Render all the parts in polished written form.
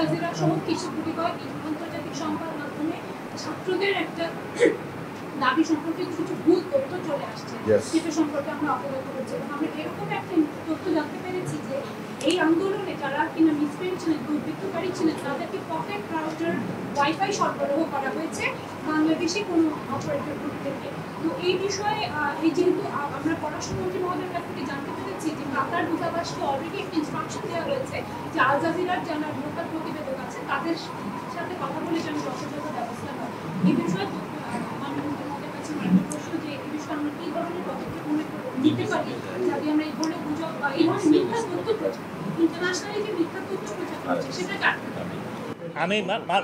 Jazeera সহ কিছু আন্তর্জাতিক সংবাদ মাধ্যমে ছাত্রদের একটা দাবি সম্পর্কে কিছু ভুল তথ্য চলে আসছে, যেটা সম্পর্কে আমরা অবগত হচ্ছি। এবং আমরা এরকম একটা তথ্য জানতে পেরেছি যে এই আন্দোলনে যারা কিনা মিসক্রিয়েন্ট ছিলেন, দুর্বৃত্তকারী ছিলেন, তাদেরকে পকেট রাউটার ওয়াইফাই সরবরাহ করা হয়েছে বাংলাদেশে কোনো অপারেটর গ্রুপ থেকে। তো এই বিষয়ে এই যেহেতু আমরা পররাষ্ট্রমন্ত্রী মহোদয়ের কাছ থেকে জানতে পেরেছি যে কাতার দূতাবাসকে অলরেডি একটা ইনস্ট্রাকশন দেওয়া হয়েছে যে আল জাজিরার যারা লোকাল প্রতিবেদক আছে তাদের সাথে কথা বলে যেন যথাযথ ব্যবস্থা হয়। এই বিষয়ে মাননীয় মহোদয়ের কাছে আমার একটা প্রশ্ন যে এই বিষয়ে আমরা কী ধরনের পদক্ষেপ নিতে পারি যাতে আমরা এই ধরনের গুজব বা এই ধরনের মিথ্যা তথ্য প্রচার, ইন্টারন্যাশনালি যে মিথ্যা তথ্য প্রচার করছে সেটা কাটতে হবে। আমি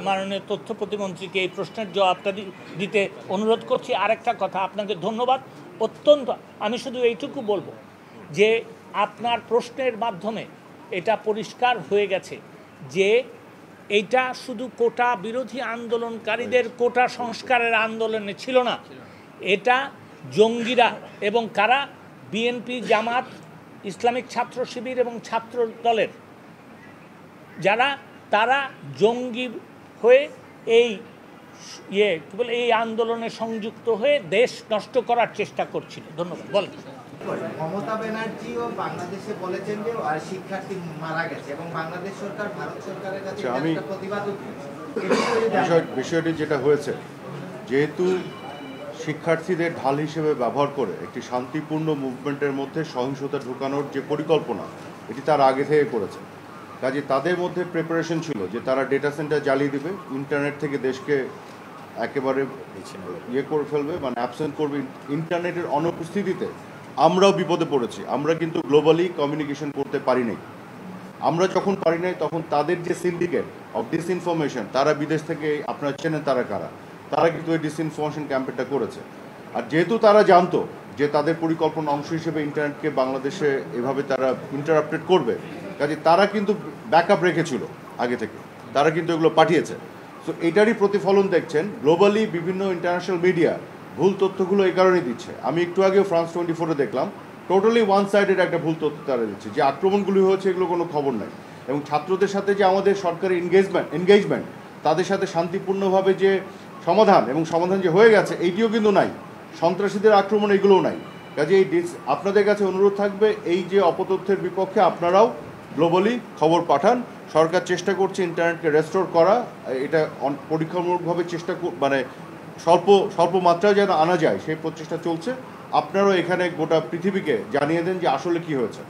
মাননীয় তথ্য প্রতিমন্ত্রীকে এই প্রশ্নের জবাবটা দিতে অনুরোধ করছি। আরেকটা কথা, আপনাকে ধন্যবাদ। অত্যন্ত আমি শুধু এইটুকু বলবো যে আপনার প্রশ্নের মাধ্যমে এটা পরিষ্কার হয়ে গেছে যে এইটা শুধু কোটা বিরোধী আন্দোলনকারীদের কোটা সংস্কারের আন্দোলনে ছিল না, এটা জঙ্গিরা এবং কারা, বিএনপি, জামাত, ইসলামিক ছাত্র শিবির এবং ছাত্র দলের যারা, তারা জঙ্গি হয়ে এই কী বলে এই আন্দোলনে সংযুক্ত হয়ে দেশ নষ্ট করার চেষ্টা করছিল। ধন্যবাদ। বলেন। মমতা ব্যানার্জিও বাংলাদেশে বলেছেন যে শিক্ষার্থী মারা গেছে এবং বাংলাদেশ সরকার ভারত সরকারের কাছে একটা প্রতিবাদ বিষয়টি যেটা হয়েছে, যেহেতু শিক্ষার্থীদের ঢাল হিসেবে ব্যবহার করে একটি শান্তিপূর্ণ মুভমেন্টের মধ্যে সহিংসতা ঢুকানোর যে পরিকল্পনা, এটি তার আগে থেকে করেছে। কাজে তাদের মধ্যে প্রিপারেশন ছিল যে তারা ডেটা সেন্টার জ্বালিয়ে দেবে, ইন্টারনেট থেকে দেশকে একেবারে করে ফেলবে, মানে অ্যাবসেন্ট করবে। ইন্টারনেটের অনুপস্থিতিতে আমরাও বিপদে পড়েছি। আমরা কিন্তু গ্লোবালি কমিউনিকেশন করতে পারি নাই। আমরা যখন পারি নাই তখন তাদের যে সিন্ডিকেট অফ ডিসইনফরমেশন, তারা বিদেশ থেকে, আপনারা চেনেন তারা কারা, তারা কিন্তু এই ডিসইনফরমেশন ক্যাম্পেইনটা করেছে। আর যেহেতু তারা জানতো যে তাদের পরিকল্পনা অংশ হিসেবে ইন্টারনেটকে বাংলাদেশে এভাবে তারা ইন্টারাপ্টেড করবে, কাজে তারা কিন্তু ব্যাকআপ রেখেছিল আগে থেকে, তারা কিন্তু এগুলো পাঠিয়েছে। সো এটারই প্রতিফলন দেখছেন গ্লোবালি বিভিন্ন ইন্টারন্যাশনাল মিডিয়া ভুল তথ্যগুলো এই কারণেই দিচ্ছে। আমি একটু আগেও ফ্রান্স 24-এ দেখলাম টোটালি ওয়ান সাইডেড একটা ভুল তথ্য তারা দিচ্ছে, যে আক্রমণগুলি হয়েছে এগুলো কোনো খবর নাই। এবং ছাত্রদের সাথে যে আমাদের সরকারি এনগেজমেন্ট, তাদের সাথে শান্তিপূর্ণভাবে যে সমাধান এবং সমাধান যে হয়ে গেছে, এইটিও কিন্তু নাই। সন্ত্রাসীদের আক্রমণ এগুলোও নাই। কাজে এই আপনাদের কাছে অনুরোধ থাকবে, এই যে অপতথ্যের বিপক্ষে আপনারাও গ্লোবালি খবর পাঠান। সরকার চেষ্টা করছে ইন্টারনেটকে রেস্টোর করা, এটা পরীক্ষামূলকভাবে চেষ্টা, মানে স্বল্প মাত্রায় যেন আনা যায় সেই প্রচেষ্টা চলছে। আপনারাও এখানে গোটা পৃথিবীকে জানিয়ে দেন যে আসলে কি হয়েছে।